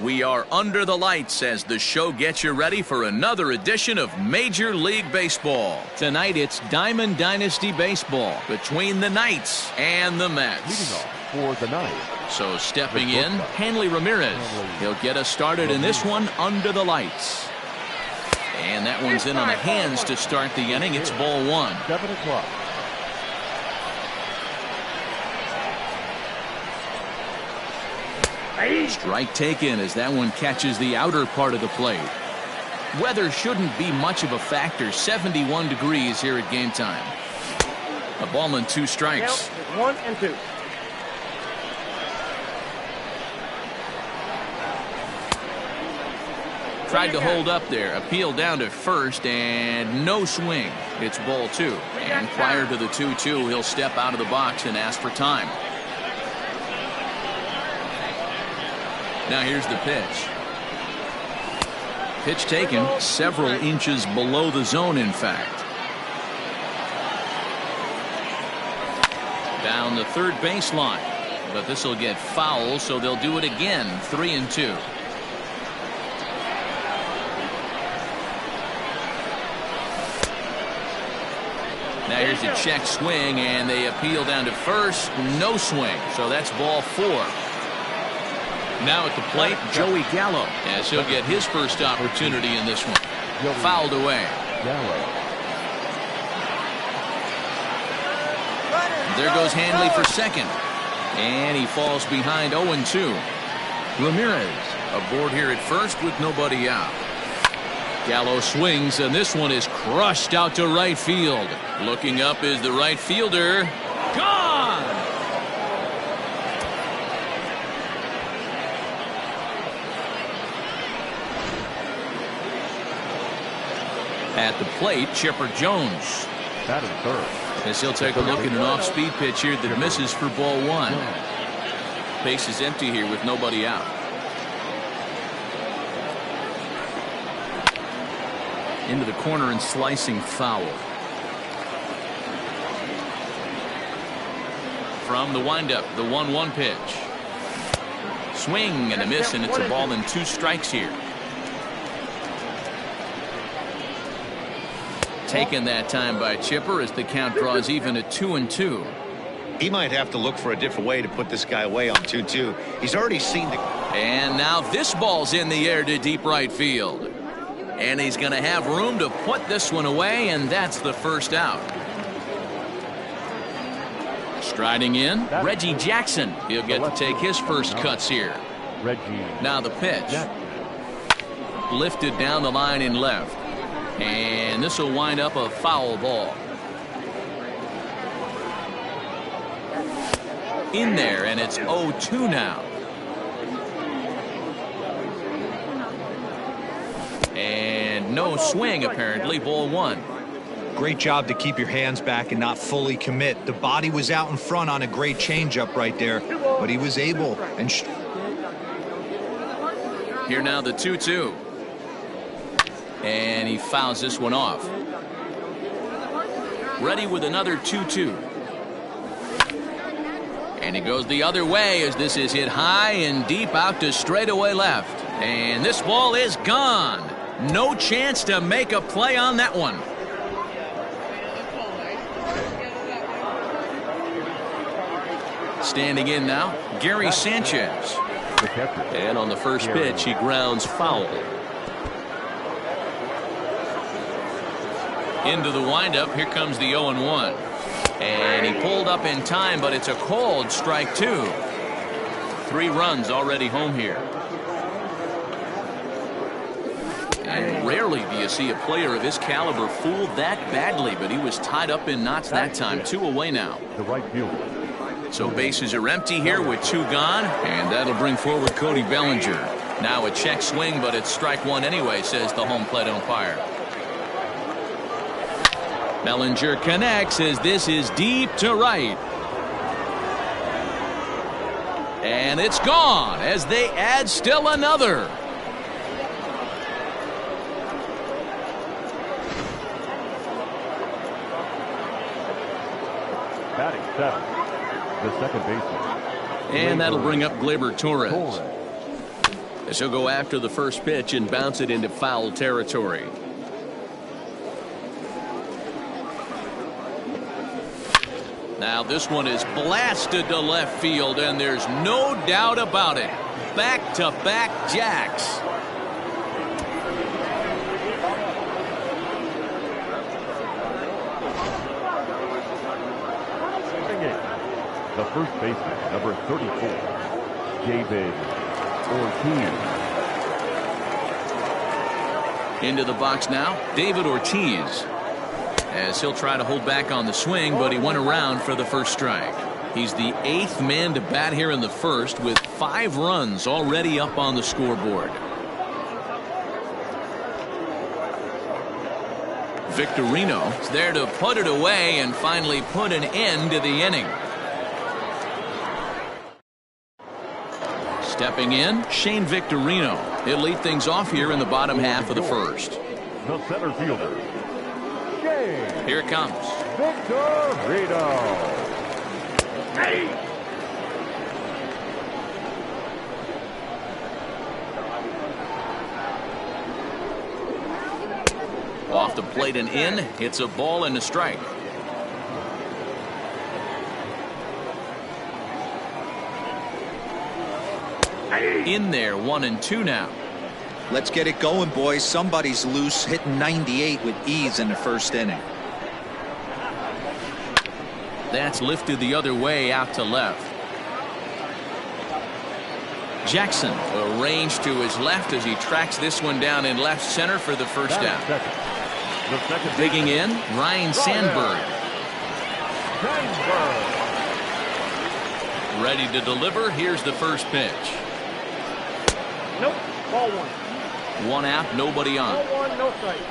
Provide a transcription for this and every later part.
We are under the lights as the show gets you ready for another edition of Major League Baseball. Tonight it's Diamond Dynasty Baseball between the Knights and the Mets. Leading off for the Knights. So stepping in, Hanley Ramirez. He'll get us started in this one under the lights. And that one's in on the hands to start the inning. It's ball one. 7 o'clock. Strike taken as that one catches the outer part of the plate. Weather shouldn't be much of a factor. 71 degrees here at game time. A ball and 2 strikes. 1 and 2. Tried to hold up there. Appeal down to first and no swing. It's ball 2. And prior to the 2-2, he'll step out of the box and ask for time. Now here's the pitch. Pitch taken several inches below the zone, in fact. Down the third baseline. But this will get foul, so they'll do it again. 3-2. Now here's a check swing, and they appeal down to first. No swing, so that's ball 4. Now at the plate, Joey Gallo, as he'll get his first opportunity in this one. Fouled away. There goes Hanley for second. And he falls behind 0-2. Ramirez aboard here at first with nobody out. Gallo swings, and this one is crushed out to right field. Looking up is the right fielder. Gone! At the plate, Chipper Jones. Batting third. As he'll take a look at an off-speed pitch here that misses for ball 1. Base is empty here with nobody out. Into the corner and slicing foul. From the windup, the 1-1 pitch. Swing and a miss, and it's a ball and 2 strikes here. Taken that time by Chipper as the count draws even at 2-2. He might have to look for a different way to put this guy away on 2-2. He's already seen the... And now this ball's in the air to deep right field. And he's going to have room to put this one away, and that's the first out. Striding in, Reggie Jackson. He'll get to take his first cuts here. Now the pitch. Lifted down the line in left. And this will wind up a foul ball. In there, and it's 0-2 now. And no swing, apparently. Ball 1. Great job to keep your hands back and not fully commit. The body was out in front on a great changeup right there, but he was able. And here now the 2-2. And he fouls this one off. Ready with another 2-2. And he goes the other way as this is hit high and deep out to straightaway left. And this ball is gone. No chance to make a play on that one. Standing in now, Gary Sanchez. And on the first pitch, he grounds foul. Into the windup, here comes the 0-1. And he pulled up in time, but it's a called strike 2. 3 runs already home here. And rarely do you see a player of his caliber fooled that badly, but he was tied up in knots that time. 2 away now. The right fielder. So bases are empty here with 2 gone, and that'll bring forward Cody Bellinger. Now a check swing, but it's strike 1 anyway, says the home plate umpire. Bellinger connects as this is deep to right. And it's gone as they add still another. Batting 7. The second baseman. And that'll bring up Gleyber Torres. as he'll go after the first pitch and bounce it into foul territory. Now this one is blasted to left field, and there's no doubt about it. Back-to-back jacks. The first baseman, number 34, David Ortiz. Into the box now, David Ortiz, as he'll try to hold back on the swing, but he went around for the first strike. He's the 8th man to bat here in the first, with 5 runs already up on the scoreboard. Victorino is there to put it away and finally put an end to the inning. Stepping in, Shane Victorino. He'll lead things off here in the bottom half of the first. The center fielder, Shane. Here it comes. Victorino. Hey. Off the plate and in. It's a ball and a strike. In there, 1-2 now. Let's get it going, boys. Somebody's loose, hitting 98 with ease in the first inning. That's lifted the other way out to left. Jackson arranged to his left as he tracks this one down in left center for the first down. Digging in, Ryan Sandberg. Ready to deliver. Here's the first pitch. Nope, ball one. One out, nobody on. Ball one, no strike.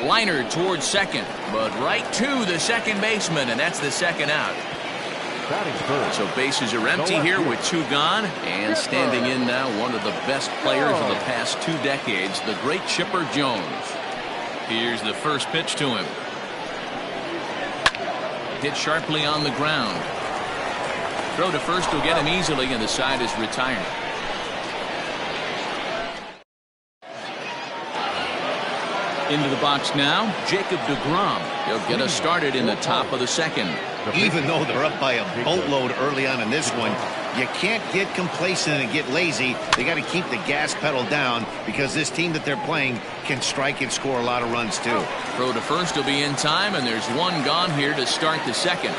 Liner towards second, but right to the second baseman, and that's the second out. So bases are empty here with 2 gone, and standing in now one of the best players of the past 2 decades, the great Chipper Jones. Here's the first pitch to him. Hit sharply on the ground. Throw to first will get him easily, and the side is retired. Into the box now, Jacob deGrom. He'll get us started in the top of the second. Even though they're up by a boatload early on in this one, you can't get complacent and get lazy. They got to keep the gas pedal down, because this team that they're playing can strike and score a lot of runs too. Throw to first will be in time, and there's 1 gone here to start the second.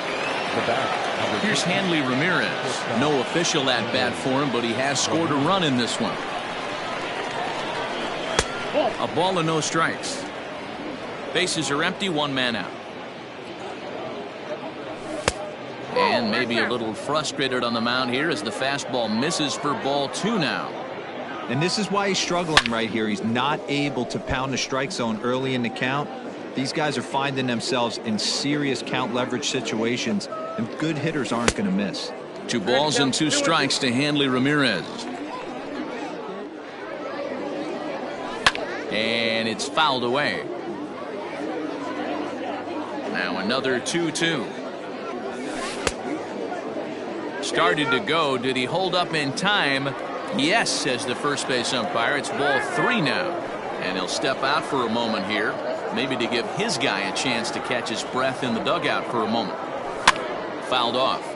Here's Hanley Ramirez. No official at bat for him, but he has scored a run in this one. A ball and no strikes. Bases are empty, 1 man out. And maybe a little frustrated on the mound here as the fastball misses for ball 2 now. And this is why he's struggling right here. He's not able to pound the strike zone early in the count. These guys are finding themselves in serious count leverage situations, and good hitters aren't going to miss. 2 balls and 2 strikes to Hanley Ramirez. And it's fouled away. Now another 2-2. Started to go. Did he hold up in time? Yes, says the first base umpire. It's ball 3 now. And he'll step out for a moment here, maybe to give his guy a chance to catch his breath in the dugout for a moment. Fouled off.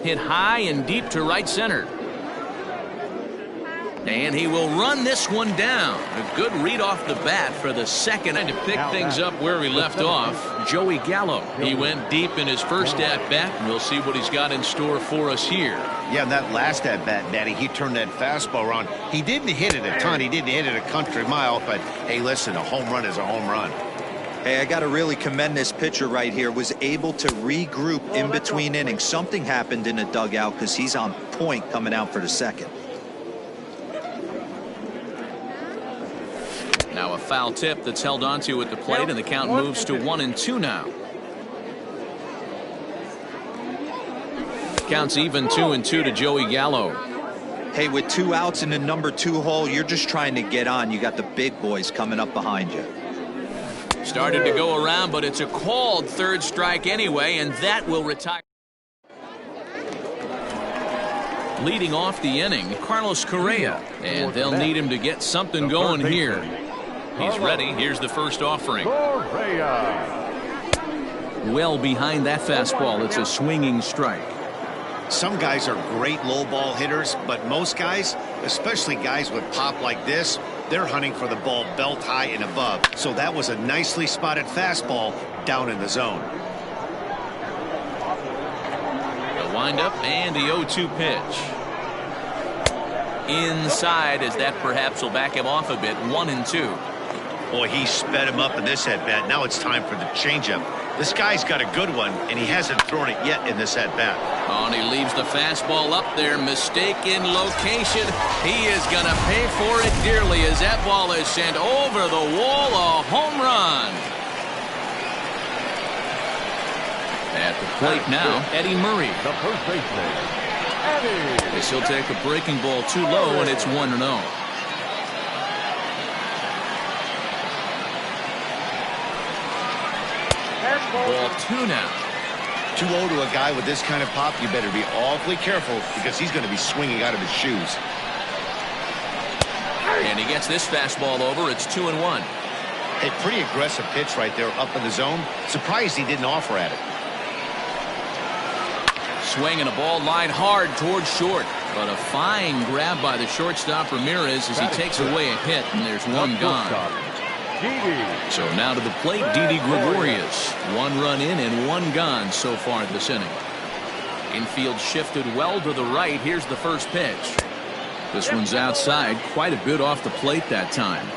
Hit high and deep to right center. And he will run this one down. A good read off the bat for the second. To pick things up where he left off, Joey Gallo. He went deep in his first at-bat, and we'll see what he's got in store for us here. Yeah, that last at-bat, Daddy, he turned that fastball around. He didn't hit it a ton. He didn't hit it a country mile, but, hey, listen, a home run is a home run. Hey, I got to really commend this pitcher right here. Was able to regroup in between innings. Something happened in the dugout because he's on point coming out for the second. Now a foul tip that's held onto at the plate, and the count moves to 1-2 now. Counts even 2-2 to Joey Gallo. Hey, with 2 outs in the number 2 hole, you're just trying to get on. You got the big boys coming up behind you. Started to go around, but it's a called third strike anyway, and that will retire. Leading off the inning, Carlos Correa, and they'll need him to get something going here. He's ready. Here's the first offering. Well behind that fastball. It's a swinging strike. Some guys are great low ball hitters, but most guys, especially guys with pop like this, they're hunting for the ball belt high and above. So that was a nicely spotted fastball down in the zone. The windup and the 0-2 pitch. Inside, as that perhaps will back him off a bit. 1-2. Boy, he sped him up in this at-bat. Now it's time for the changeup. This guy's got a good one, and he hasn't thrown it yet in this at-bat. Oh, and he leaves the fastball up there. Mistaken location. He is going to pay for it dearly as that ball is sent over the wall. A home run. At the plate now, Eddie Murray. The first baseman, Eddie. As he'll take a breaking ball too low, and it's 1-0. Ball 2 now. 2-0 to a guy with this kind of pop, you better be awfully careful because he's going to be swinging out of his shoes. And he gets this fastball over. It's 2-1. A pretty aggressive pitch right there up in the zone. Surprised he didn't offer at it. Swinging a ball line hard towards short. But a fine grab by the shortstop Ramirez as he takes away a hit, and there's one gone. So now to the plate, Didi Gregorius. 1 run in and 1 gone so far this inning. Infield shifted well to the right. Here's the first pitch. This one's outside, quite a bit off the plate that time.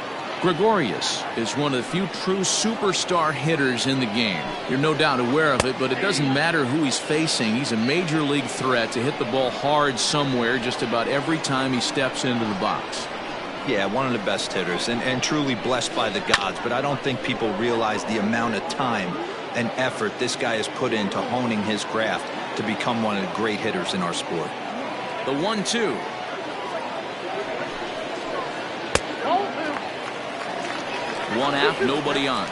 Gregorius is one of the few true superstar hitters in the game. You're no doubt aware of it, but it doesn't matter who he's facing. He's a major league threat to hit the ball hard somewhere just about every time he steps into the box. Yeah, one of the best hitters and truly blessed by the gods, but I don't think people realize the amount of time and effort this guy has put into honing his craft to become one of the great hitters in our sport. The 1-2. One out, nobody on.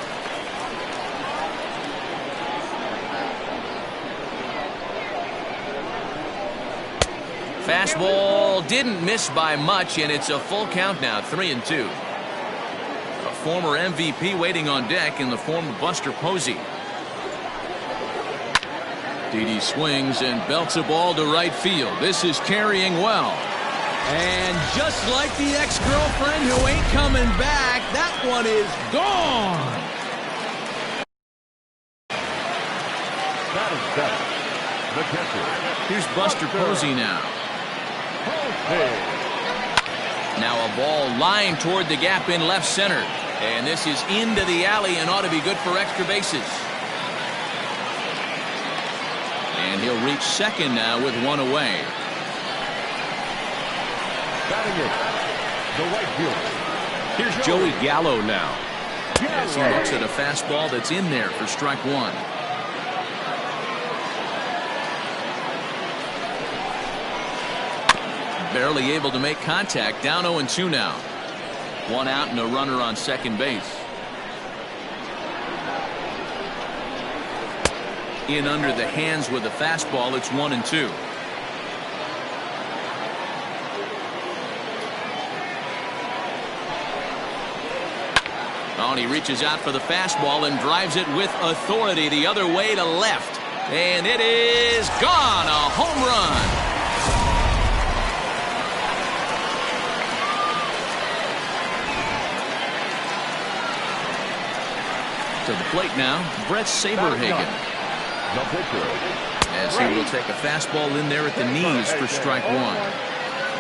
Fastball didn't miss by much, and it's a full count now, 3-2. A former MVP waiting on deck in the form of Buster Posey. Didi swings and belts a ball to right field. This is carrying well. And just like the ex-girlfriend who ain't coming back, that one is gone. That is better. The catcher. Here's Buster Posey now. Now a ball lined toward the gap in left center. And this is into the alley and ought to be good for extra bases. And he'll reach second now with 1 away. Batting it, the right fielder. Here's Joey Gallo now. As he looks at a fastball that's in there for strike 1. Barely able to make contact. Down 0-2 now. 1 out and a runner on second base. In under the hands with the fastball. It's 1-2. Oh, and he reaches out for the fastball and drives it with authority the other way to left. And it is gone. A home run. To the plate now, Brett Saberhagen. As he will take a fastball in there at the knees for strike 1.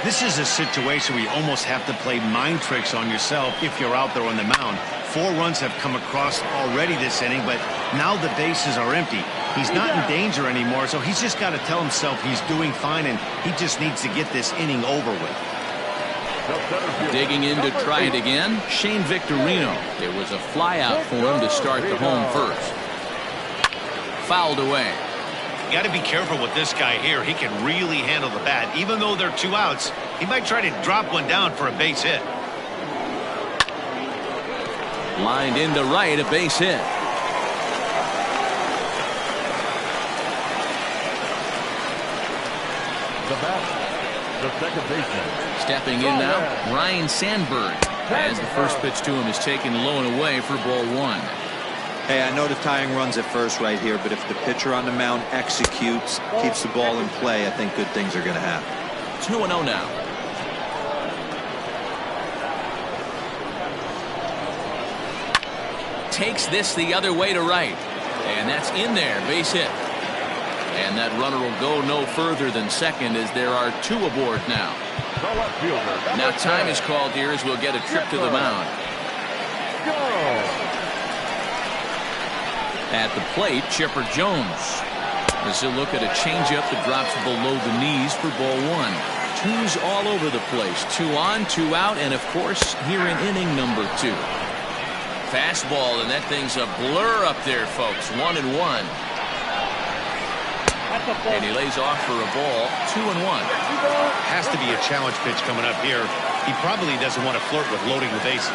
This is a situation where you almost have to play mind tricks on yourself if you're out there on the mound. 4 runs have come across already this inning, but now the bases are empty. He's not in danger anymore, so he's just got to tell himself he's doing fine, and he just needs to get this inning over with. Digging in to try it again, Shane Victorino. It was a fly out for him to start the home first. Fouled away. You got to be careful with this guy here. He can really handle the bat. Even though they're 2 outs, He might try to drop one down for a base hit. Lined into right, a base hit. The batter, the second baseman. Stepping in now, Ryan Sandberg. As the first pitch to him is taken low and away for ball one. Hey, I know the tying runs at first right here, but if the pitcher on the mound executes, keeps the ball in play, I think good things are going to happen. 2-0 now. Takes this the other way to right. And that's in there, base hit. And that runner will go no further than second as there are two aboard now. The left fielder. Now time is called here as we'll get a trip to the mound. Go. At the plate, Chipper Jones. As he'll look at a changeup that drops below the knees for ball one. Twos all over the place. 2 on, 2 out, and of course here in inning number 2. Fastball, and that thing's a blur up there, folks. 1-1. And he lays off for a ball. 2-1. Has to be a challenge pitch coming up here. He probably doesn't want to flirt with loading the bases.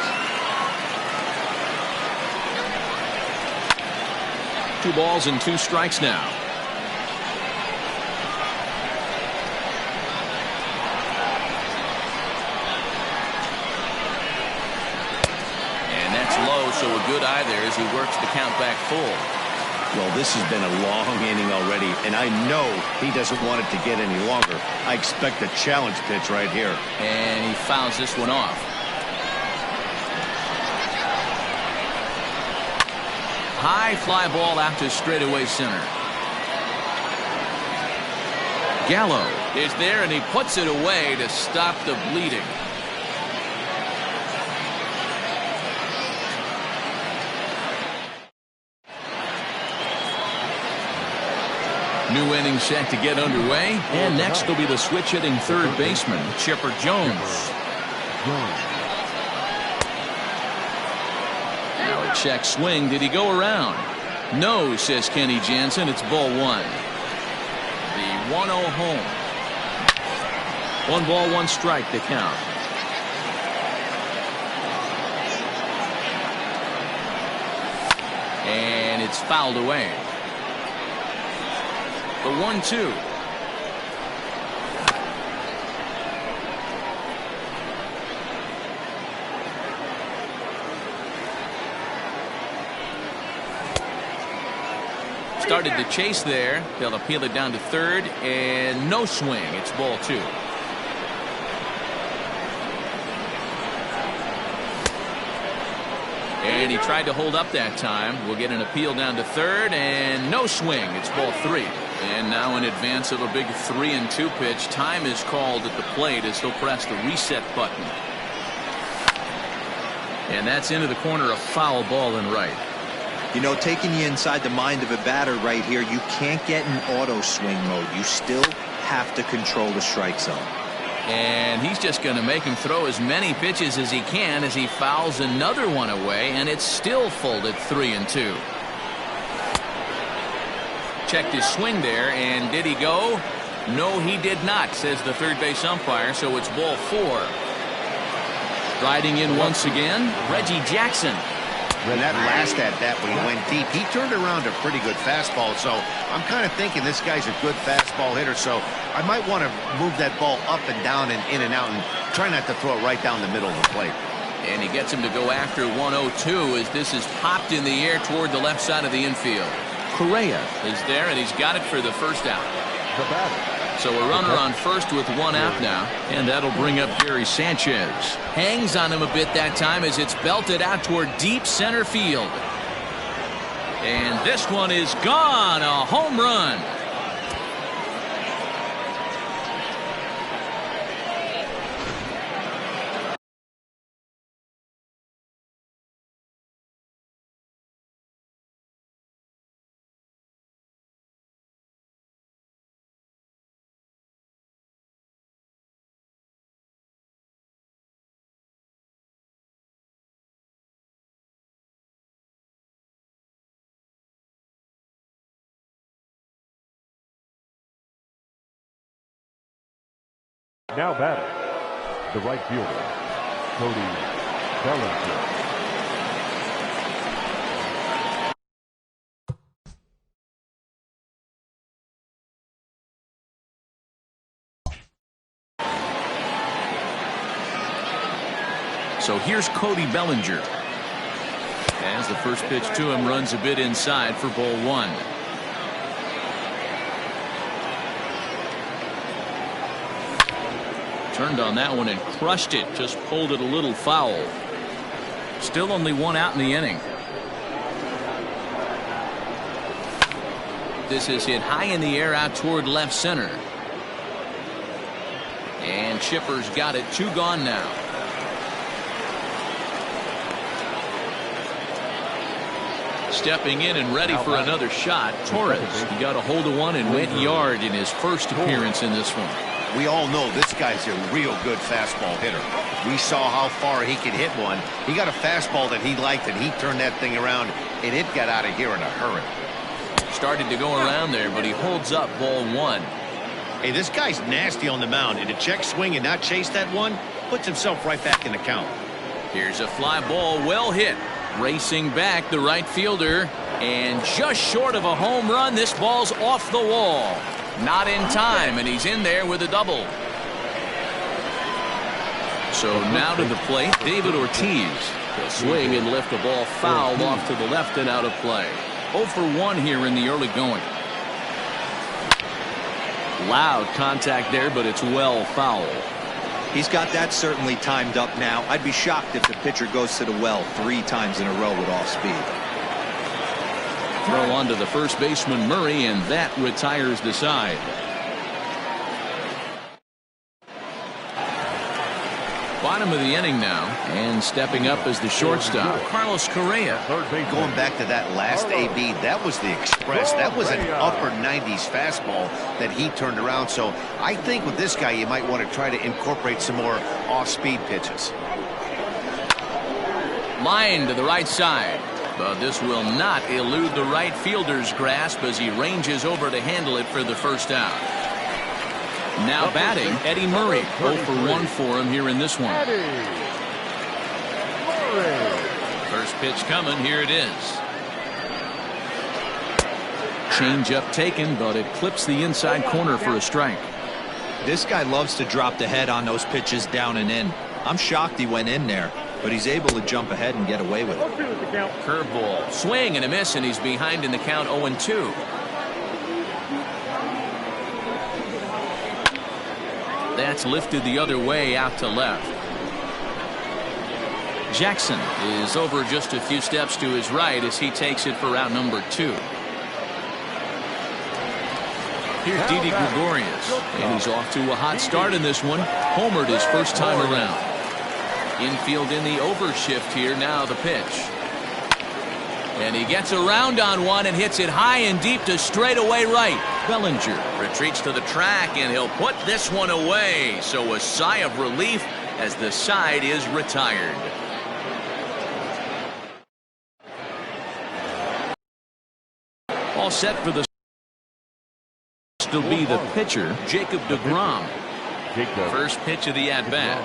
2 balls and 2 strikes now. And that's low, so a good eye there as he works the count back full. Well, this has been a long inning already, and I know he doesn't want it to get any longer. I expect a challenge pitch right here. And he fouls this one off. High fly ball out to straightaway center. Gallo is there, and he puts it away to stop the bleeding. New inning set to get underway, and next will be the switch hitting third baseman, Chipper Jones. Now a check swing. Did he go around? No, says Kenny Jansen. It's ball one. The 1-0 home. 1 ball, 1 strike to count. And it's fouled away. The 1-2. Started the chase there. They'll appeal it down to third, and no swing. It's ball 2. And he tried to hold up that time. We'll get an appeal down to third, and no swing. It's ball 3. And now in advance of a big 3-2 pitch, time is called at the plate as he'll press the reset button. And that's into the corner, a foul ball and right. You know, taking you inside the mind of a batter right here, you can't get in auto swing mode. You still have to control the strike zone. And he's just going to make him throw as many pitches as he can as he fouls another one away, and it's still folded 3-2. Checked his swing there, and did he go? No, he did not, says the third base umpire, so it's ball 4. Riding in once again, Reggie Jackson. And that last at bat when he went deep, he turned around a pretty good fastball. So I'm kind of thinking this guy's a good fastball hitter. So I might want to move that ball up and down and in and out and try not to throw it right down the middle of the plate. And he gets him to go after 1-0-2 as this is popped in the air toward the left side of the infield. Correa is there, and he's got it for the first out. The batter. So a runner on first with 1 out now, and that'll bring up Gary Sanchez. Hangs on him a bit that time as it's belted out toward deep center field. And this one is gone, a home run. Now batting, The right fielder, Cody Bellinger. So here's Cody Bellinger. As the first pitch to him runs a bit inside for ball one. Turned on that one and crushed it. Just pulled it a little foul. Still only one out in the inning. This is hit high in the air out toward left center. And Chipper's got it. 2 gone now. Stepping in and ready for another shot. Torres. He got a hold of one and went yard in his first appearance in this one. We all know this guy's a real good fastball hitter. We saw how far he could hit one. He got a fastball that he liked, and he turned that thing around, and it got out of here in a hurry. Started to go around there, but he holds up ball one. Hey, this guy's nasty on the mound, and to check swing and not chase that one puts himself right back in the count. Here's a fly ball, well hit. Racing back the right fielder, and just short of a home run. This ball's off the wall. Not in time, and he's in there with a double. So now to the plate, David Ortiz. He'll swing and lift the ball foul off to the left and out of play. 0 for 1 here in the early going. Loud contact there, but it's well foul. He's got that certainly timed up now. I'd be shocked if the pitcher goes to the well 3 times in a row with off speed. Throw on to the first baseman Murray, and that retires the side. Bottom of the inning now, and stepping up as the shortstop, Carlos Correa. Going back to that last AB, that was the express. That was an upper 90s fastball that he turned around. So I think with this guy, you might want to try to incorporate some more off-speed pitches. Line to the right side, but this will not elude the right fielder's grasp as he ranges over to handle it for the first out. Now batting, Eddie Murray. 0 for 1 for him here in this one. First pitch coming. Here it is. Change up taken, but it clips the inside corner for a strike. This guy loves to drop the head on those pitches down and in. I'm shocked he went in there, but he's able to jump ahead and get away with it. Curveball, swing and a miss, and he's behind in the count 0-2. That's lifted the other way out to left. Jackson is over just a few steps to his right as he takes it for out number 2. Here's Didi Gregorius, and he's off to a hot start in this one. Homered his first time around. Infield in the overshift here. Now the pitch. And he gets around on one and hits it high and deep to straightaway right. Bellinger retreats to the track, and he'll put this one away. So a sigh of relief as the side is retired. All set for the still be the pitcher, Jacob deGrom. First pitch of the at-bat.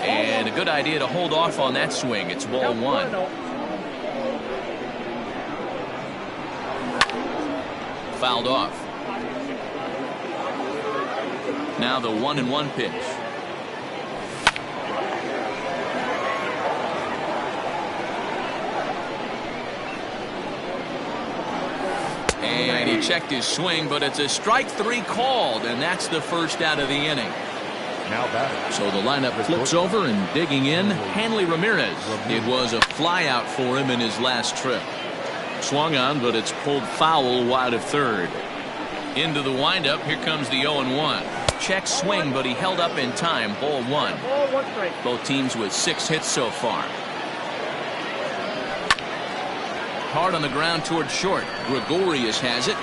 And a good idea to hold off on that swing. It's ball 1. Fouled off. Now the 1-1 pitch. And he checked his swing, but it's a strike 3 called, and that's the first out of the inning. Now batting. So the lineup flips over, and digging in, Hanley Ramirez. It was a flyout for him in his last trip. Swung on, but it's pulled foul wide of third. Into the windup. Here comes the 0-1. Check swing, but he held up in time. Ball 1. Both teams with 6 hits so far. Hard on the ground toward short. Gregorius has it.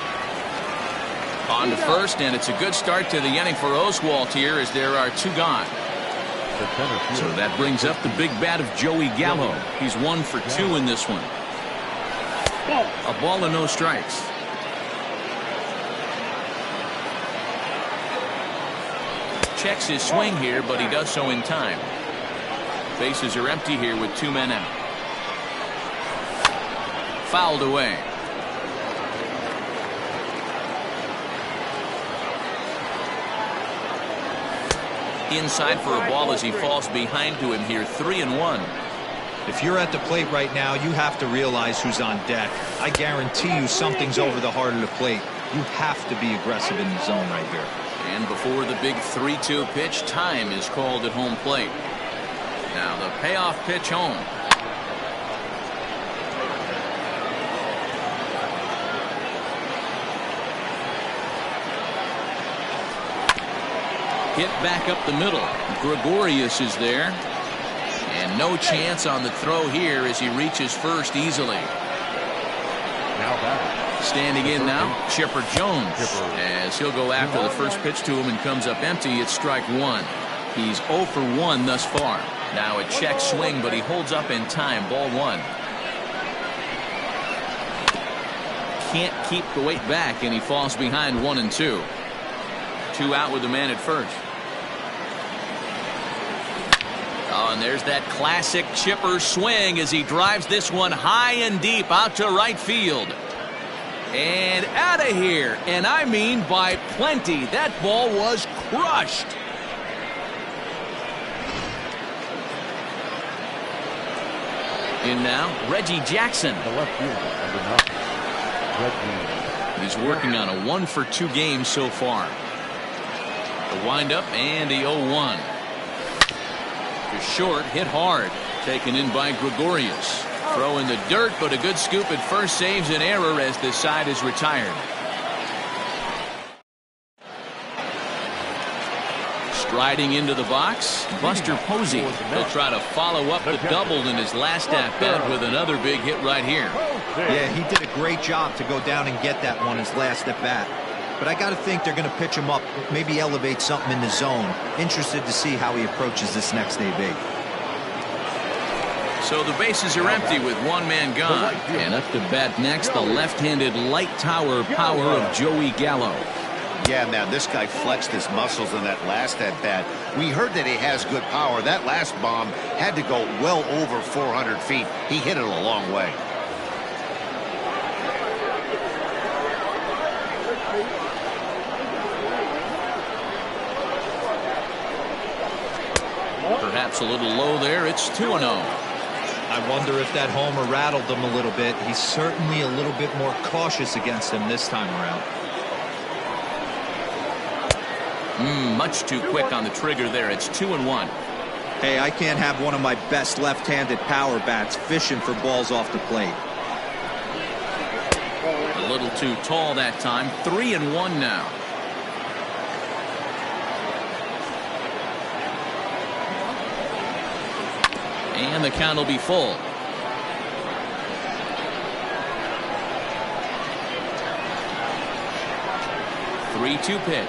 On to first, and it's a good start to the inning for Oswalt here as there are 2 gone. So that brings up the big bat of Joey Gallo. He's 1 for 2 in this one. A ball and no strikes. . 2 Checks his swing here, but he does so in time. Bases are empty here with 2 men out. Fouled away. Inside for a ball as he falls behind to him here. 3-1. If you're at the plate right now, you have to realize who's on deck. I guarantee you something's over the heart of the plate. You have to be aggressive in the zone right here. And before the big 3-2 pitch, time is called at home plate. Now the payoff pitch home. Hit back up the middle. Gregorius is there. And no chance on the throw here as he reaches first easily. Now back. Standing in now, Chipper Jones. As he'll go after the first pitch to him and comes up empty, it's strike one. He's 0 for 1 thus far. Now a check swing, but he holds up in time. Ball one. Can't keep the weight back, and he falls behind 1-2. 2 out with the man at first. Oh, and there's that classic Chipper swing as he drives this one high and deep out to right field. And out of here. And I mean by plenty. That ball was crushed. In now, Reggie Jackson. The left fielder, number 9. Reggie. He's working on a 1 for 2 game so far. The windup and the 0-1. To short, hit hard. Taken in by Gregorius. Throw in the dirt, but a good scoop at first saves an error as the side is retired. Striding into the box, Buster Posey. He'll try to follow up the double in his last at-bat with another big hit right here. Yeah, he did a great job to go down and get that one his last at-bat. But I got to think they're going to pitch him up, maybe elevate something in the zone. Interested to see how he approaches this next AB. So the bases are empty with 1 man gone. And up to bat next, the left-handed light tower power of Joey Gallo. Yeah, man, this guy flexed his muscles in that last at-bat. We heard that he has good power. That last bomb had to go well over 400 feet. He hit it a long way. Perhaps a little low there. It's 2-0. I wonder if that homer rattled him a little bit. He's certainly a little bit more cautious against him this time around. Much too quick on the trigger there. It's 2-1. Hey, I can't have one of my best left-handed power bats fishing for balls off the plate. A little too tall that time. 3-1 now. And the count will be full. Three-two pitch.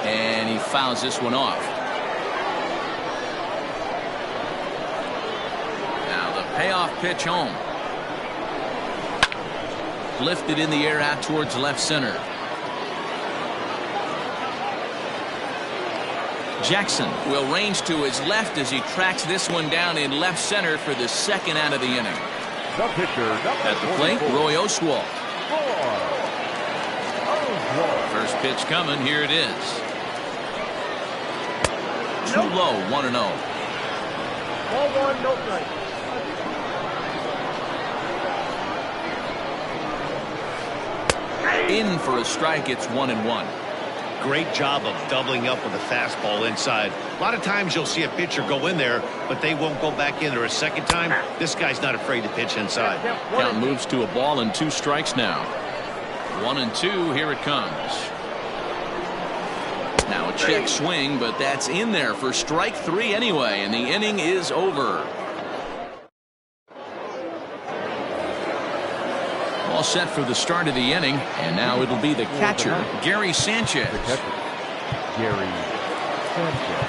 And he fouls this one off. Payoff pitch home. Lifted in the air out towards left center. Jackson will range to his left as he tracks this one down in left center for the second out of the inning. The pitcher, at the plate, Roy Oswalt. First pitch coming. Here it is. Too low. 1-0. Ball one, no strike. In for a strike. It's 1-1. Great job of doubling up with a fastball inside. A lot of times you'll see a pitcher go in there, but they won't go back in there a second time. This guy's not afraid to pitch inside. Count moves to a ball and 2 strikes now. 1-2. Here it comes. Now a check swing, but that's in there for strike 3 anyway, and the inning is over. All set for the start of the inning, and now it'll be the catcher, Gary Sanchez. The catcher, Gary Sanchez.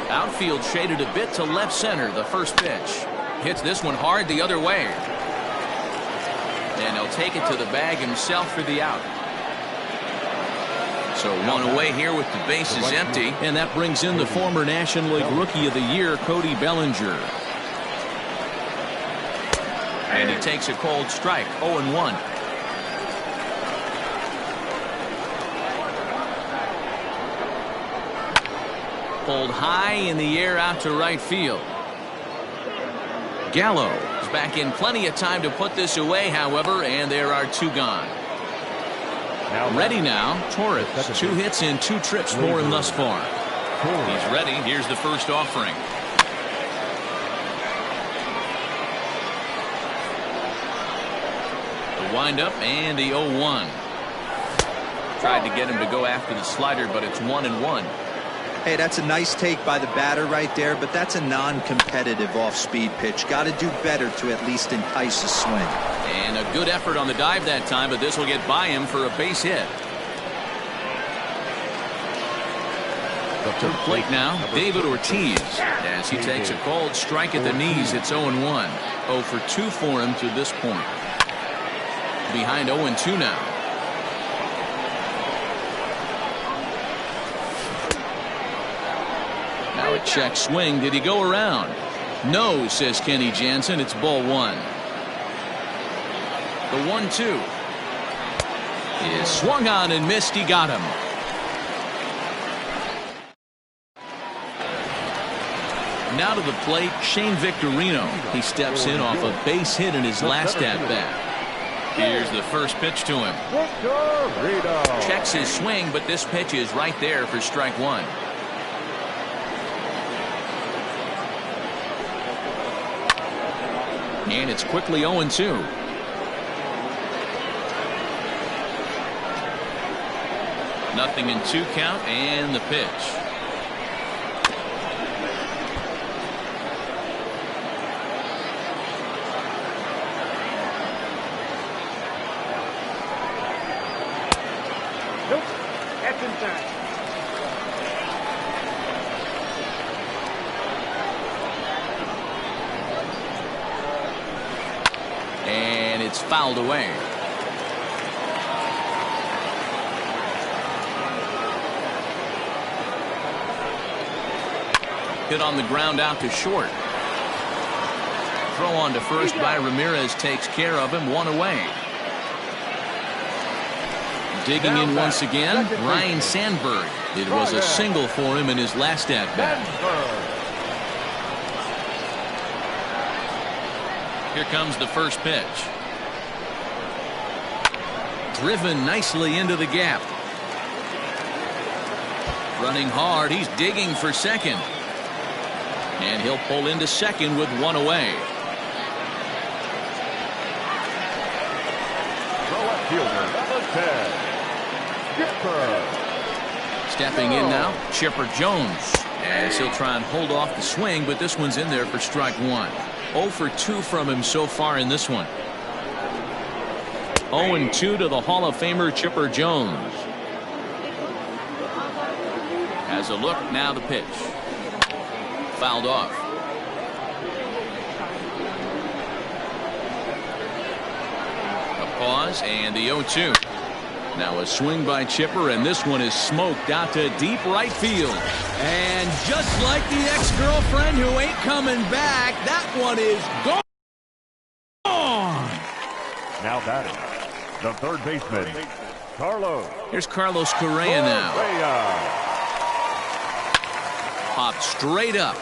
Outfield shaded a bit to left center. The first pitch hits this one hard the other way, and he'll take it to the bag himself for the out. So one away here with the bases empty, and that brings in the former National League Rookie of the Year, Cody Bellinger. And he takes a cold strike, 0-1. Pulled high in the air out to right field. Gallo is back in plenty of time to put this away, however, and there are two gone. Ready now, Torres. 2 hits in 2 trips for him thus far. He's ready. Here's the first offering. The windup and the 0-1. Tried to get him to go after the slider, but it's 1-1. Hey, that's a nice take by the batter right there, but that's a non-competitive off-speed pitch. Got to do better to at least entice a swing. And a good effort on the dive that time, but this will get by him for a base hit. To the plate now, David Ortiz, as he takes a cold strike at the knees. It's 0-1. 0 for 2 for him to this point. Behind 0-2 now. Now a check swing. Did he go around? No, says Kenny Jansen. It's ball 1. The 1-2 is swung on and missed. He got him. Now to the plate, Shane Victorino. He steps in off a base hit in his last at-bat. Here's the first pitch to him. Checks his swing, but this pitch is right there for strike 1. And it's quickly 0-2. Nothing in 2 count, and the pitch. Nope, that's inside. And it's fouled away. Hit on the ground out to short. Throw on to first by Ramirez takes care of him. 1 away. Digging in once again, Ryan Sandberg. It was a single for him in his last at-bat. Here comes the first pitch. Driven nicely into the gap. Running hard. He's digging for second. And he'll pull into second with 1 away. The left fielder, number 10, Chipper. Stepping in now, Chipper Jones. As he'll try and hold off the swing, but this one's in there for strike 1. 0 for 2 from him so far in this one. 0-2 to the Hall of Famer Chipper Jones. Has a look, now the pitch. Fouled off. A pause and the 0-2. Now a swing by Chipper, and this one is smoked out to deep right field. And just like the ex-girlfriend who ain't coming back, that one is gone. Now batting, the third baseman, Carlos. Here's Carlos Correa now. Popped straight up.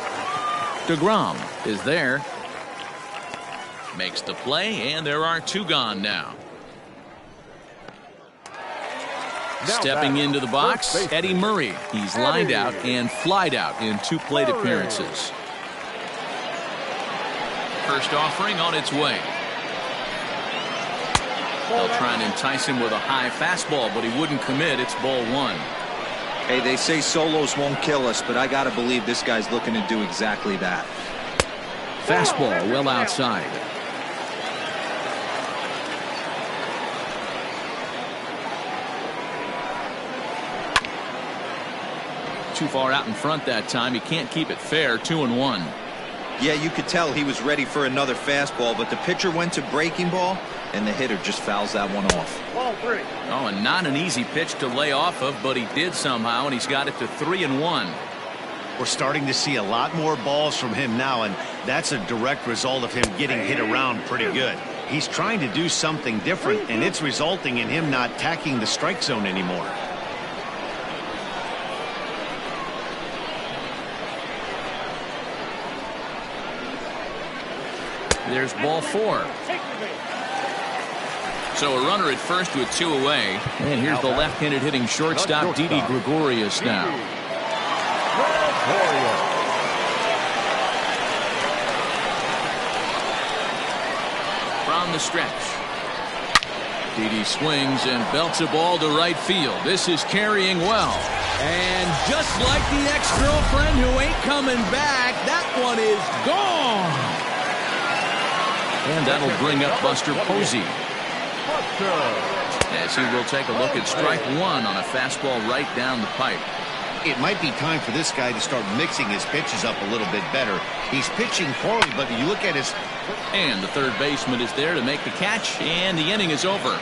DeGrom is there. Makes the play, and there are 2 gone now. Stepping into the box, Eddie Murray. He's lined out and flied out in 2 plate appearances. First offering on its way. They'll try and entice him with a high fastball, but he wouldn't commit. It's ball one. Hey, they say solos won't kill us, but I got to believe this guy's looking to do exactly that. Fastball well outside. Too far out in front that time. He can't keep it fair. 2-1. Yeah, you could tell he was ready for another fastball, but the pitcher went to breaking ball, and the hitter just fouls that one off. Ball 3. Oh, and not an easy pitch to lay off of, but he did somehow, and he's got it to 3-1. We're starting to see a lot more balls from him now, and that's a direct result of him getting hit around pretty good. He's trying to do something different, and it's resulting in him not tacking the strike zone anymore. There's ball 4. So a runner at first with 2 away. And here's the left-handed hitting shortstop, Didi Gregorius now. From the stretch. Didi swings and belts a ball to right field. This is carrying well. And just like the ex-girlfriend who ain't coming back, that one is gone. And that'll bring up Buster Posey. As he will take a look at strike 1 on a fastball right down the pipe. It might be time for this guy to start mixing his pitches up a little bit better. He's pitching poorly, but you look at his... And the third baseman is there to make the catch, and the inning is over.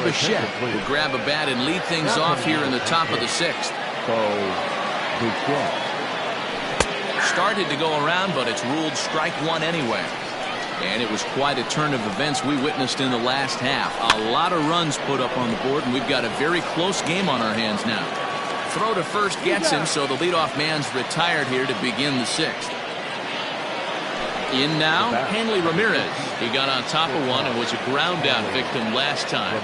Bichette will grab a bat and lead things off here in the top of the 6th. Started to go around, but it's ruled strike 1 anyway. And it was quite a turn of events we witnessed in the last half. A lot of runs put up on the board, and we've got a very close game on our hands now. Throw to first gets him, so the leadoff man's retired here to begin the 6th. In now, Hanley Ramirez. He got on top of one and was a ground out victim last time.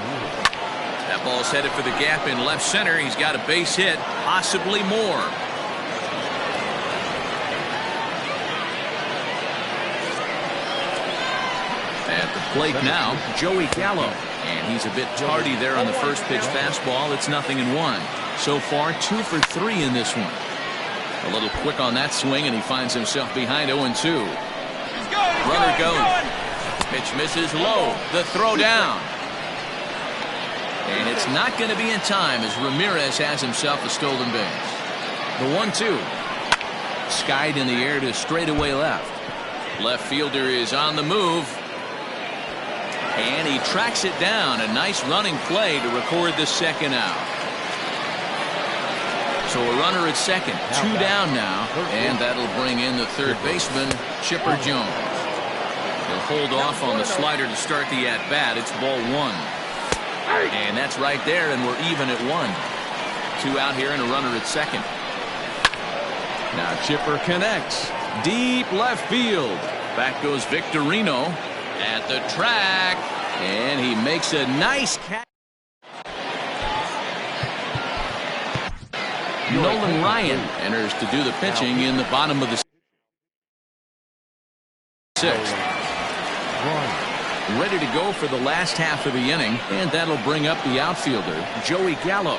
That ball's headed for the gap in left center. He's got a base hit, possibly more. At the plate now, Joey Gallo. And he's a bit tardy there on the first pitch fastball. It's 0-1. So far, 2 for 3 in this one. A little quick on that swing, and he finds himself behind 0-2. Runner goes. Pitch misses low. The throw down. And it's not going to be in time as Ramirez has himself a stolen base. The 1-2. Skied in the air to straightaway left. Left fielder is on the move. And he tracks it down. A nice running play to record the second out. So a runner at second. 2 down now. And that'll bring in the third baseman, Chipper Jones. He'll hold off on the slider to start the at-bat. It's ball 1. And that's right there, and we're even at 1. 2 out here and a runner at second. Now Chipper connects. Deep left field. Back goes Victorino at the track. And he makes a nice catch. Nolan Ryan enters to do the pitching in the bottom of the 6th. Ready to go for the last half of the inning, and that'll bring up the outfielder, Joey Gallo.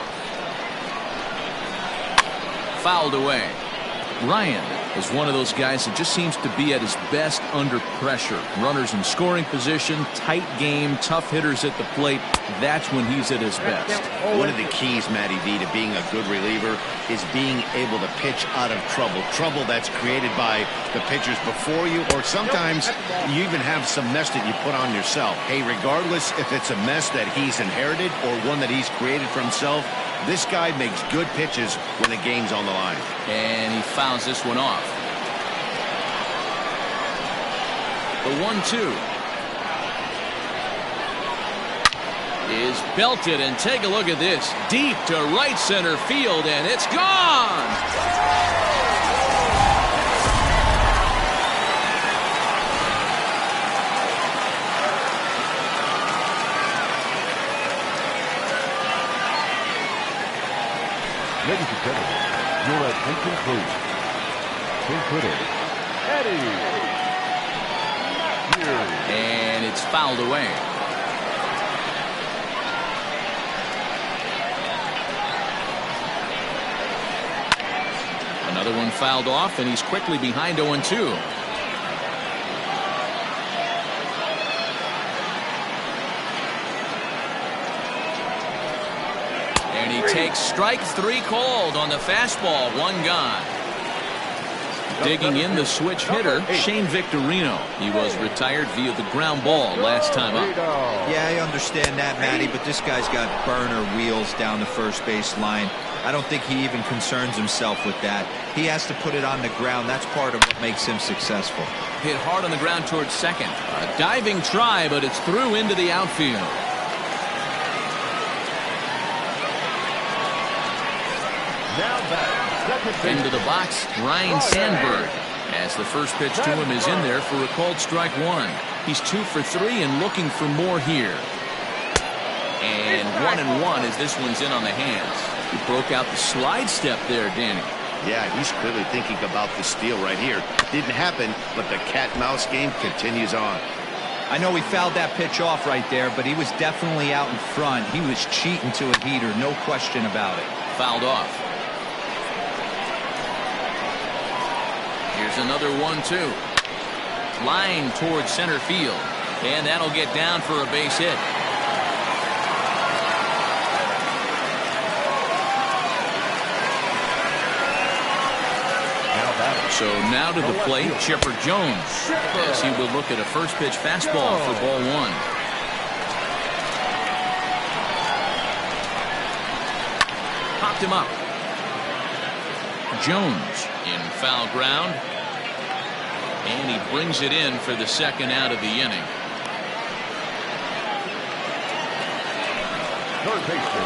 Fouled away. Ryan is one of those guys that just seems to be at his best under pressure. Runners in scoring position, tight game, tough hitters at the plate. That's when he's at his best. One of the keys, Matty V, to being a good reliever is being able to pitch out of trouble. Trouble that's created by the pitchers before you, or sometimes you even have some mess that you put on yourself. Hey, regardless if it's a mess that he's inherited or one that he's created for himself, this guy makes good pitches when the game's on the line. And he fouls this one off. The 1-2 is belted, and take a look at this. Deep to right center field, and it's gone. Ladies and gentlemen, your attention please. Consider Eddie. And it's fouled away. Another one fouled off, and he's quickly behind 0-2. And he takes strike 3 called on the fastball. 1 gone. Digging in the switch hitter, Shane Victorino. He was retired via the ground ball last time up. Yeah, I understand that, Matty, but this guy's got burner wheels down the first base line. I don't think he even concerns himself with that. He has to put it on the ground. That's part of what makes him successful. Hit hard on the ground towards second. A diving try, but it's through into the outfield. Now back. Into the box, Ryan Sandberg. As the first pitch to him is in there for a called strike 1. He's 2 for 3 and looking for more here. And 1-1 as this one's in on the hands. He broke out the slide step there, Danny. Yeah, he's clearly thinking about the steal right here. Didn't happen, but the cat-mouse game continues on. I know he fouled that pitch off right there, but he was definitely out in front. He was cheating to a heater, no question about it. Fouled off. Here's another 1-2. Line towards center field. And that'll get down for a base hit. So now to the plate, Chipper Jones, as he will look at a first pitch fastball for ball 1. Popped him up. Jones in foul ground. And he brings it in for the second out of the inning.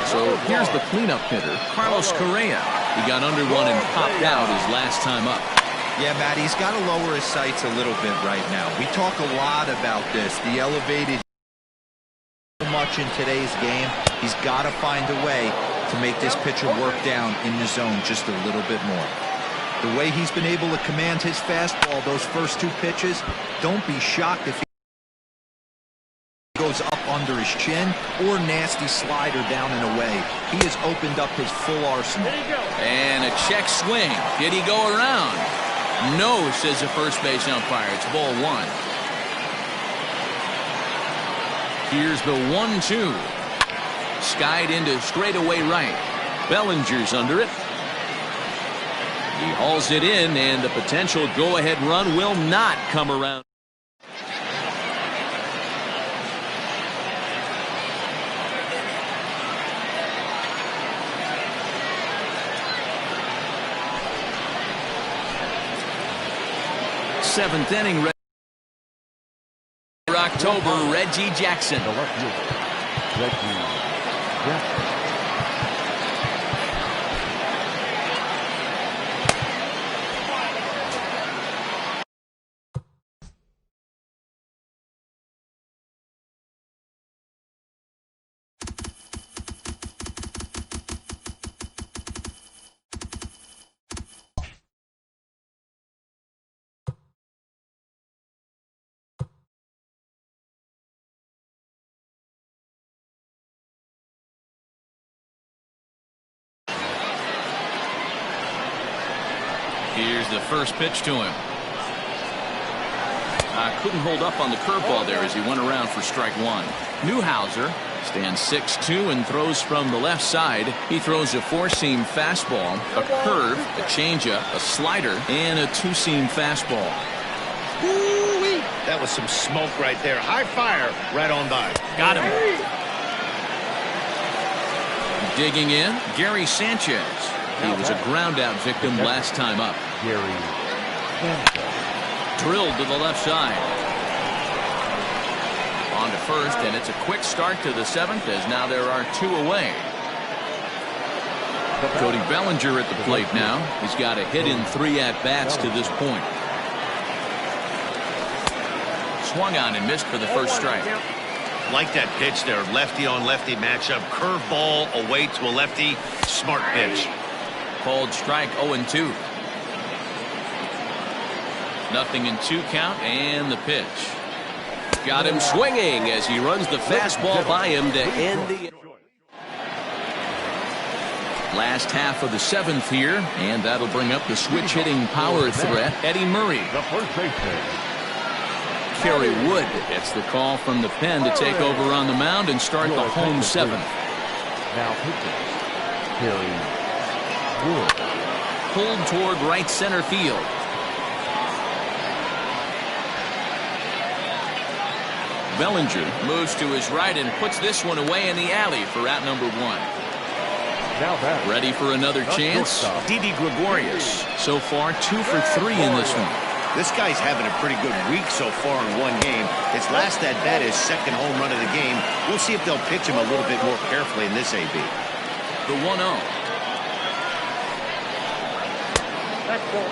So here's the cleanup hitter, Carlos Correa. He got under one and popped out his last time up. Yeah, Matt, he's got to lower his sights a little bit right now. We talk a lot about this, the elevated so much in today's game. He's got to find a way to make this pitcher work down in the zone just a little bit more. The way he's been able to command his fastball those first 2 pitches, don't be shocked if he goes up under his chin or nasty slider down and away. He has opened up his full arsenal. And a check swing. Did he go around? No, says the first base umpire. It's ball 1. Here's the 1-2. Skied into straightaway right. Bellinger's under it. He hauls it in, and the potential go-ahead run will not come around. Seventh inning. October, Reggie Jackson. Here's the first pitch to him. Couldn't hold up on the curveball there as he went around for strike 1. Newhouser stands 6'2" and throws from the left side. He throws a 4-seam fastball, a curve, a changeup, a slider, and a 2-seam fastball. Woo-wee. That was some smoke right there. High fire right on by. Got him. Digging in, Gary Sanchez. He was a ground-out victim last time up. Drilled to the left side. On to first, and it's a quick start to the 7th as now there are 2 away. Cody Bellinger at the plate now. He's got a hit in 3 at-bats to this point. Swung on and missed for the first strike. Like that pitch there, lefty on lefty matchup, curveball away to a lefty. Smart pitch. called strike. 0-2. 0-2 count, and the pitch. Got him swinging as he runs the fastball by him to end the last half of the 7th here, and that'll bring up the switch hitting power threat, Eddie Murray. The first baseman. Kerry Wood gets the call from the pen to take over on the mound and start the home 7th. Now pitching, Kerry Wood. Pulled toward right center field. Bellinger moves to his right and puts this one away in the alley for out number 1. Now back. Ready for another chance? Didi Gregorius. So far 2 for 3 in this one. This guy's having a pretty good week so far in one game. His last at bat is second home run of the game. We'll see if they'll pitch him a little bit more carefully in this AB. The 1-0. That's ball.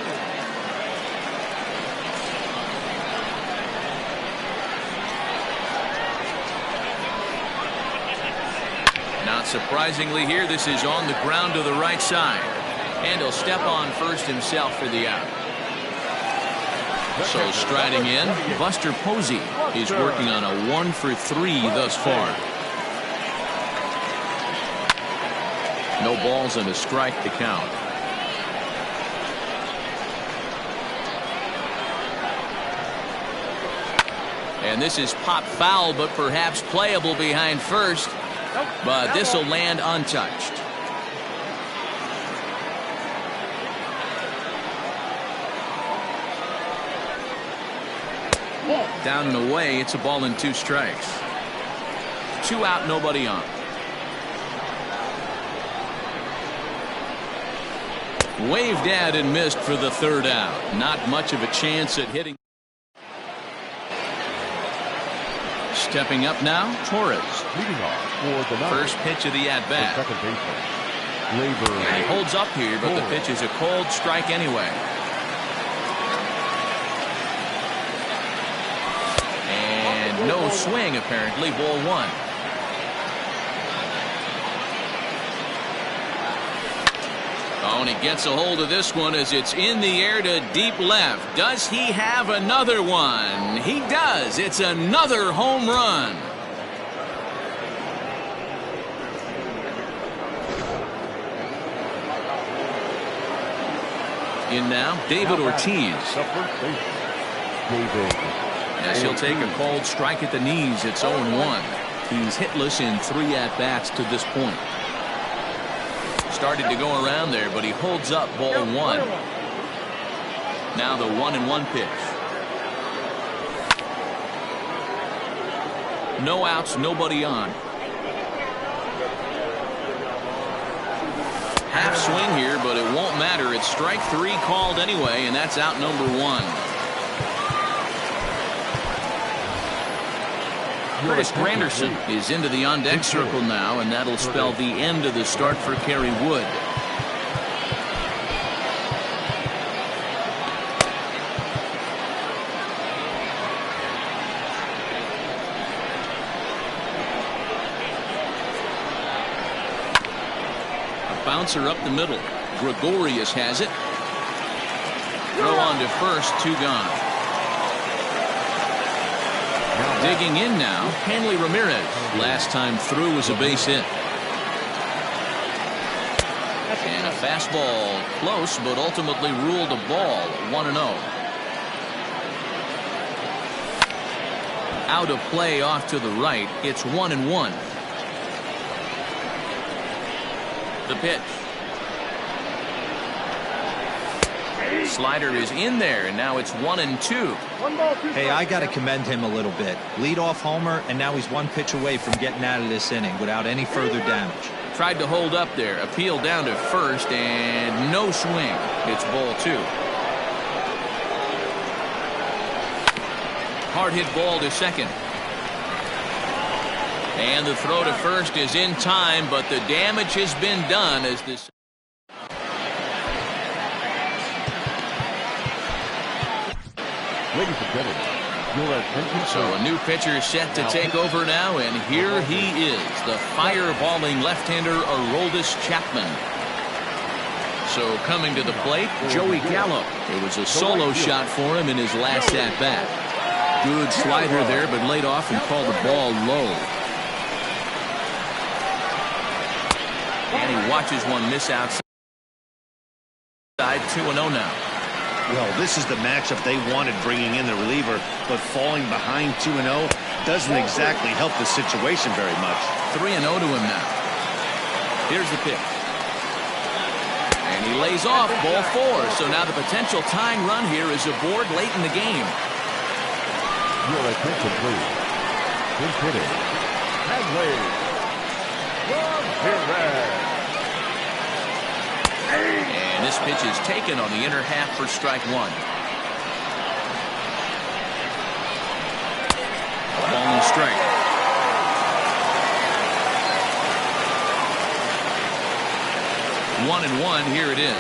Not surprisingly here, this is on the ground to the right side. And he'll step on first himself for the out. So striding in, Buster Posey is working on a 1 for 3 thus far. No balls and a strike to count. And this is pop foul, but perhaps playable behind first. But this will land untouched. Down and away, it's a ball and 2 strikes. 2 out, nobody on. Waved at and missed for the 3rd out. Not much of a chance at hitting. Stepping up now, Torres. Leading off for the ninth. First pitch of the at-bat. Second baseman. Labor. And he holds up here, but the pitch is a cold strike anyway. And no swing, apparently. Ball 1. Oh, and he gets a hold of this one as it's in the air to deep left. Does he have another one? He does. It's another home run. In now, David Ortiz. The first baseman. David. As he'll take a cold strike at the knees, it's 0-1. He's hitless in 3 at-bats to this point. Started to go around there, but he holds up ball 1. Now the 1-1 pitch. No outs, nobody on. Half swing here, but it won't matter. It's strike 3 called anyway, and that's out number 1. Curtis Granderson is into the on-deck circle now, and that'll spell the end of the start for Kerry Wood. A bouncer up the middle. Gregorius has it. Throw on to first, 2 gone. Digging in now, Hanley Ramirez. Last time through was a base hit. And a fastball close, but ultimately ruled a ball. 1-0. Out of play off to the right. It's 1-1. The pitch. Slider is in there, and now it's 1-2. Hey, I got to commend him a little bit. Leadoff homer, and now he's 1 pitch away from getting out of this inning without any further damage. Tried to hold up there. Appeal down to first, and no swing. It's ball 2. Hard hit ball to second. And the throw to first is in time, but the damage has been done as this. Ladies and gentlemen, your attention. So a new pitcher set to take over now, and here he is, the fireballing left-hander Aroldis Chapman. So coming to the plate, Joey Gallo. It was a solo shot for him in his last at-bat. Good slider there, but laid off and called the ball low. And he watches one miss outside. 2-0 now. Well, this is the matchup they wanted bringing in the reliever, but falling behind 2-0 doesn't exactly help the situation very much. 3-0 to him now. Here's the pitch. And he lays off ball 4. So now the potential tying run here is aboard late in the game. Your attention, please. Pinch hitting. Hanley. Ramirez. And this pitch is taken on the inner half for strike 1. Ball and strike. 1-1. Here it is.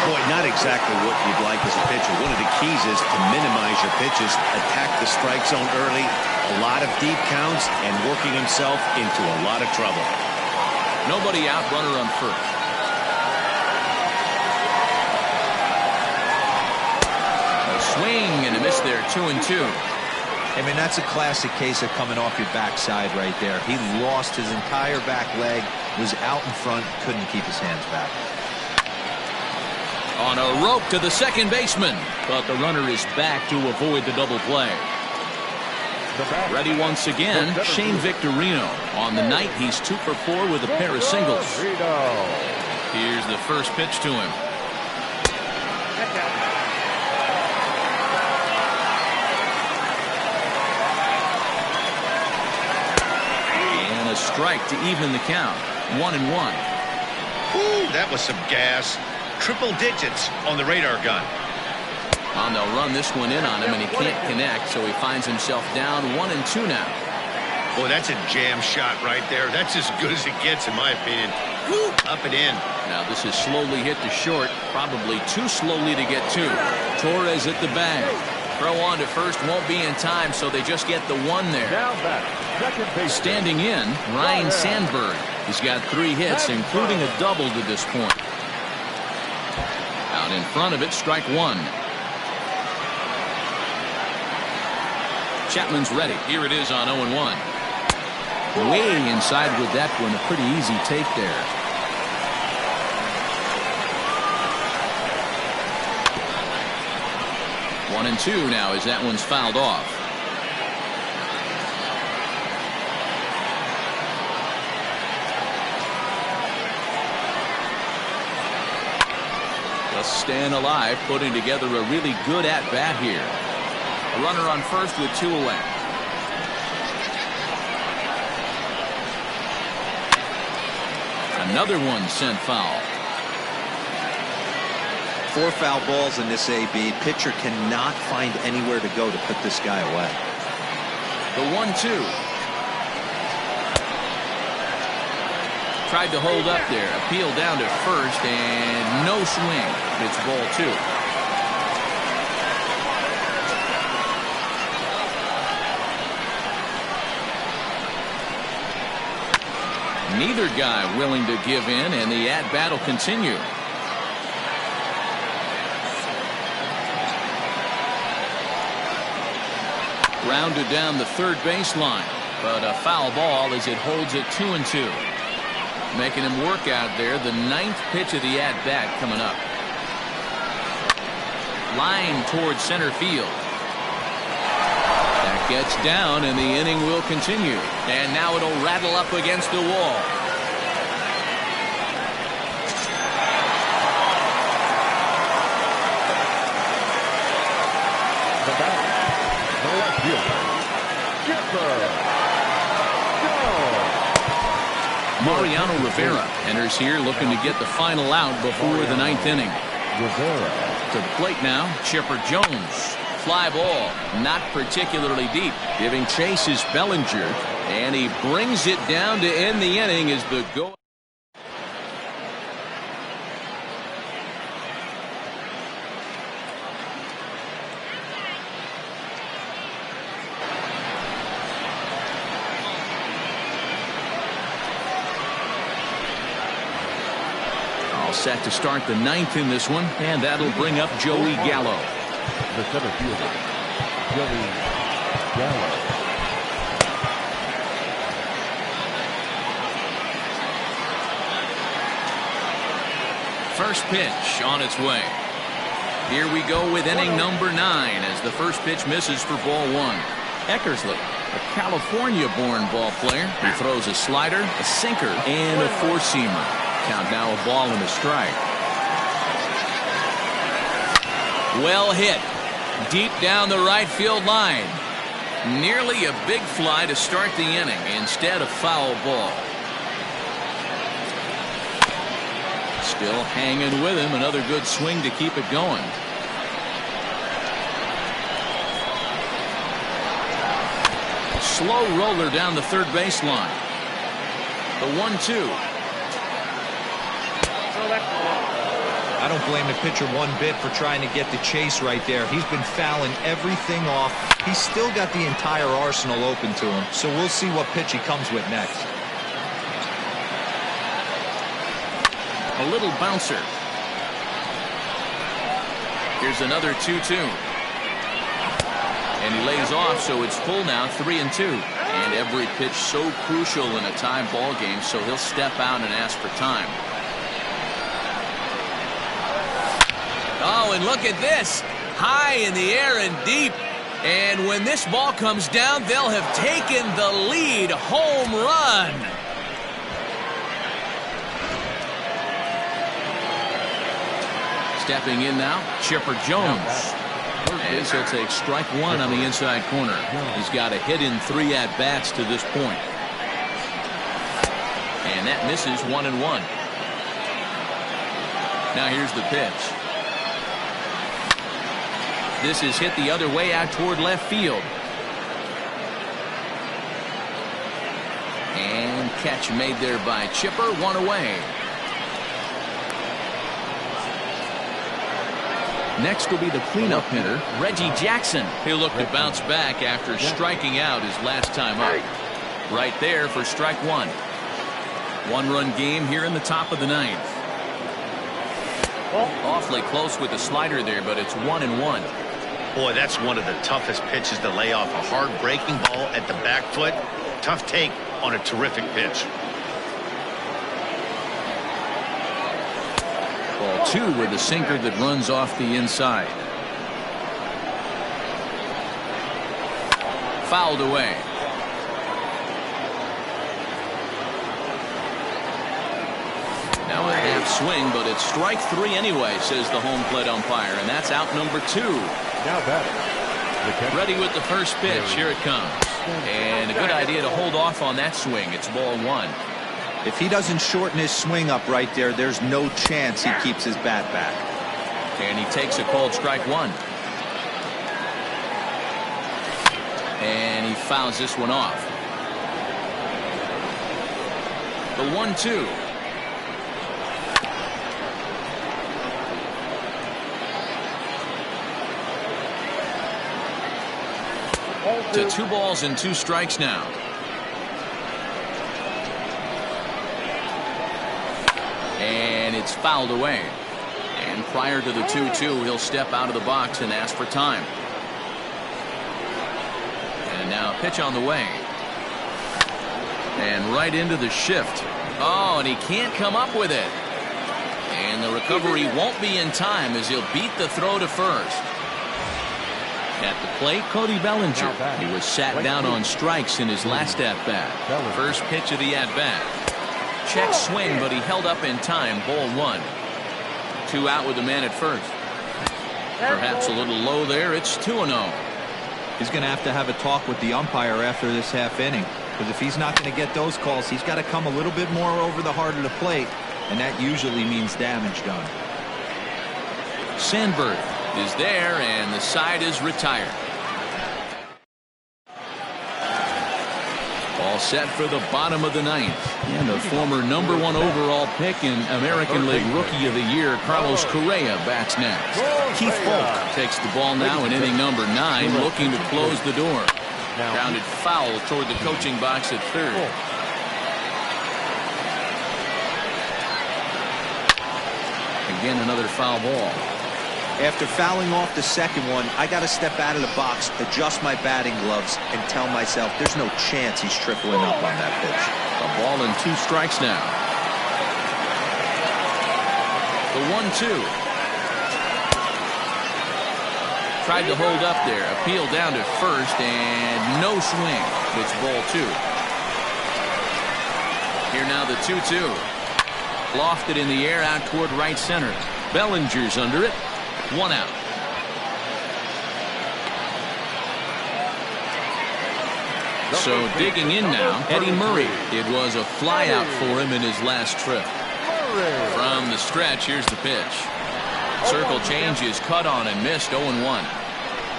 Boy, not exactly what you'd like as a pitcher. One of the keys is to minimize your pitches, attack the strike zone early, a lot of deep counts, and working himself into a lot of trouble. Nobody out, runner on first. A swing and a miss there, 2-2. I mean, that's a classic case of coming off your backside right there. He lost his entire back leg, was out in front, couldn't keep his hands back. On a rope to the second baseman, but the runner is back to avoid the double play. Ready once again, Shane Victorino. On the night, he's 2 for 4 with a pair of singles. Here's the first pitch to him. And a strike to even the count. 1-1. Ooh, that was some gas. Triple digits on the radar gun. And they'll run this one in on him, and he can't connect, so he finds himself down 1-2 now. Boy, that's a jam shot right there. That's as good as it gets, in my opinion. Woo, up and in. Now this is slowly hit to short, probably too slowly to get to. Torres at the bag. Throw on to first won't be in time, so they just get the one there. Down back, second base. Standing in, Ryan Sandberg. He's got 3 hits, including a double to this point. Out in front of it, strike 1. Chapman's ready. Here it is on 0-1. Way inside with that one. A pretty easy take there. One and 2 now as that one's fouled off. Just staying alive, putting together a really good at-bat here. Runner on first with 2 away. Another one sent foul. 4 foul balls in this AB. Pitcher cannot find anywhere to go to put this guy away. The 1-2. Tried to hold up there. Appeal down to first and no swing. It's ball 2. Neither guy willing to give in, and the at-bat will continue. Rounded down the third baseline, but a foul ball as it holds it 2-2. Making him work out there. The 9th pitch of the at-bat coming up. Line towards center field. That gets down, and the inning will continue. And now it'll rattle up against the wall. The batter, the left fielder, Skipper. Mariano Rivera enters here looking to get the final out before the 9th inning. Rivera. To the plate now, Chipper Jones. Fly ball, not particularly deep. Giving chase is Bellinger, and he brings it down to end the inning as the go. All set to start the 9th in this one, and that'll bring up Joey Gallo. The center fielder, Joey Gallo. First pitch on its way. Here we go with inning number 9 as the first pitch misses for ball 1. Eckersley, a California-born ball player. He throws a slider, a sinker, and a four-seamer. Count now a ball and a strike. Well hit. Deep down the right field line. Nearly a big fly to start the inning. Instead, a foul ball. Still hanging with him. Another good swing to keep it going. Slow roller down the third baseline. The 1-2. I don't blame the pitcher one bit for trying to get the chase right there. He's been fouling everything off. He's still got the entire arsenal open to him. So we'll see what pitch he comes with next. A little bouncer. Here's another 2-2. And he lays off, so it's full now, 3-2. And every pitch so crucial in a tie ball game, so he'll step out and ask for time. Oh, and look at this. High in the air and deep. And when this ball comes down, they'll have taken the lead. Home run. Stepping in now, Chipper Jones. As he'll take strike 1 on the inside corner. He's got a hit in 3 at-bats to this point. And that misses 1-1. Now here's the pitch. This is hit the other way out toward left field. And catch made there by Chipper, 1 away. Next will be the cleanup hitter, Reggie Jackson. He'll look to bounce back after striking out his last time up. Right there for strike 1. 1-run game here in the top of the 9th. Awfully close with the slider there, but it's 1-1. Boy, that's one of the toughest pitches to lay off. A hard breaking ball at the back foot. Tough take on a terrific pitch. Ball 2 with a sinker that runs off the inside. Fouled away. Now a half swing, but it's strike 3 anyway, says the home plate umpire, and that's out number 2. Now batting. Ready with the first pitch. Here it comes. And a good idea to hold off on that swing. It's ball 1. If he doesn't shorten his swing up right there, there's no chance he keeps his bat back. And he takes a called strike 1. And he fouls this one off. The 1-2. To 2 balls and 2 strikes now. And it's fouled away. And prior to the 2-2, he'll step out of the box and ask for time. And now a pitch on the way. And right into the shift. Oh, and he can't come up with it. And the recovery won't be in time as he'll beat the throw to first. At the plate, Cody Bellinger. He was sat down on strikes in his last at-bat. First pitch of the at-bat. Check swing, but he held up in time. Ball 1. 2 out with the man at first. Perhaps a little low there. It's 2-0. He's going to have a talk with the umpire after this half inning. Because if he's not going to get those calls, he's got to come a little bit more over the heart of the plate. And that usually means damage done. Sandberg is there, and the side is retired. All set for the bottom of the 9th. And the former number 1 overall pick in American League Rookie of the Year, Carlos Correa, bats next. Keith Falk takes the ball now in inning number 9, looking to close the door. Grounded foul toward the coaching box at third. 1 Again, another foul ball. After fouling off the second one, I got to step out of the box, adjust my batting gloves, and tell myself there's no chance he's tripling up on that pitch. A ball and 2 strikes now. The 1-2. Tried to hold up there. Appeal down to first, and no swing. It's ball 2. Here now the 2-2. Lofted in the air out toward right center. Bellinger's under it. 1 out. So digging in now, Eddie Murray. It was a fly out for him in his last trip. From the stretch, here's the pitch. Circle change is cut on and missed. 0-1.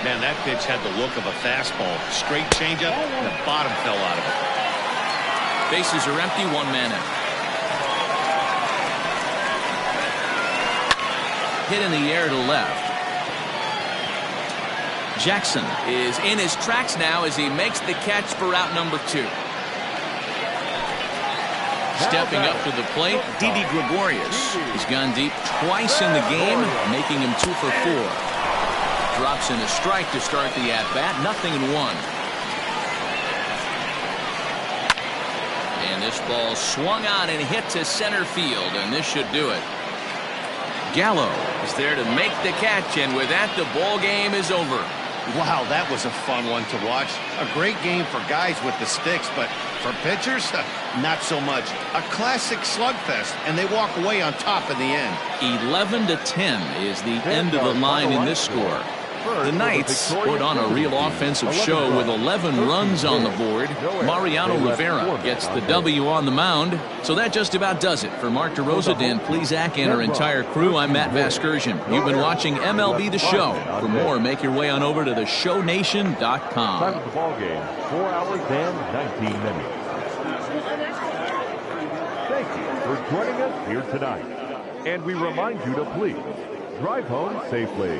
Man, that pitch had the look of a fastball. Straight changeup, and the bottom fell out of it. Bases are empty, 1 man out. Hit in the air to left. Jackson is in his tracks now as he makes the catch for out number 2. Stepping up to the plate, Didi Gregorius. He's gone deep twice in the game, making him 2 for 4. Drops in a strike to start the at-bat, 0-1. And this ball swung on and hit to center field, and this should do it. Gallo is there to make the catch, and with that, the ball game is over. Wow, that was a fun one to watch. A great game for guys with the sticks, but for pitchers, not so much. A classic slugfest, and they walk away on top in the end. 11-10 is the end of the line in this score. The Knights put on a real offensive show with 11 runs on the board. Mariano Rivera gets the W on the mound. So that just about does it. For Mark DeRosa, Dan Plesac, and our entire crew, I'm Matt Vasgersian. You've been watching MLB The Show. For more, make your way on over to theshownation.com. Time of the ball game, 4 hours and 19 minutes. Thank you for joining us here tonight. And we remind you to please drive home safely.